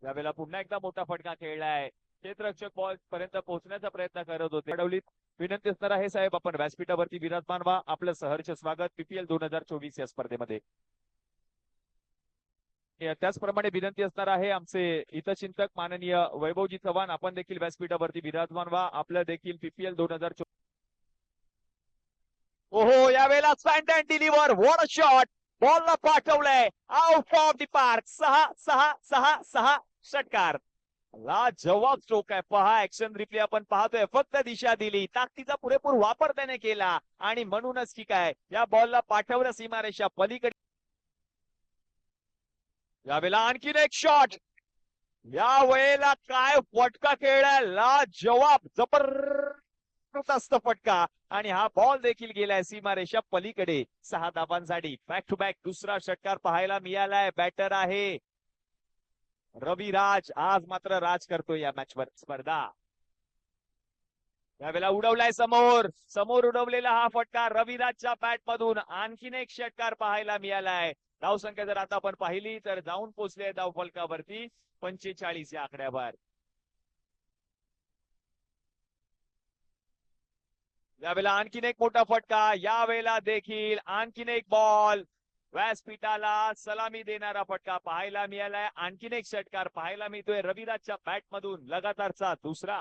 यावेळेला पुन्हा एकदा मोठा फटका खेळलाय. क्षेत्ररक्षक बॉल पर्यंत पोहोचण्याचा प्रयत्न करत होते. विनंती असणार आहे साहेब, आपण व्यासपीठावरती विराजमान व्हा. आपलं सहर्ष स्वागत पीपीएल 2024 या स्पर्धेमध्ये. त्याचप्रमाणे विनंती असणार आहे आमचे हितचिंतक माननीय वैभवजी चव्हाण, आपण देखील व्यासपीठावरती विराजमान व्हा. आपलं देखील पीपीएल 2024. ओहो, यावेळेला stand and deliver, what a shot. बॉलला पाठवलंय आउट ऑफ द पार्क. 6 षटकार. लाजवाब स्ट्रोक आहे. पहा, ऍक्शन रिप्ले आपण पाहतोय. फक्त दिशा दिली, ताकदीचा पुरेपूर वापर त्याने केला आणि म्हणूनच ठीक आहे, या बॉलला पाठवलं सीमारेषा पलीकडे. यावेळेला आणखीन एक शॉट. या वेळेला काय फटका खेळलाय, लाजवाब जबरदस्त फटका. आणि हा बॉल देखील गेलाय सीमारेषा पलीकडे. 6 धावांसाठी बॅक टू बॅक दुसरा षटकार पाहायला मिळालाय. बॅटर आहे रविराज. आज मात्र राज करतोय या मॅचवर. स्पर्धा यावेळेला उडवलाय समोर समोर उडवलेला हा फटका रविराजच्या बॅट मधून. आणखीन एक षटकार पाहायला मिळालाय. धावसंख्या जर आता आपण पाहिली तर जाऊन पोहोचले धाव फलकावरती 45 या आकड्यावर. यावेळेला आणखीन एक मोठा फटका. यावेळेला देखील आणखीन एक बॉल. व्यासपीठाला सलामी देणारा फटका पाहायला मिळालाय. आणखीन एक षटकार पाहायला मिळतोय रविराजच्या बॅट मधून. लगातारचा दुसरा.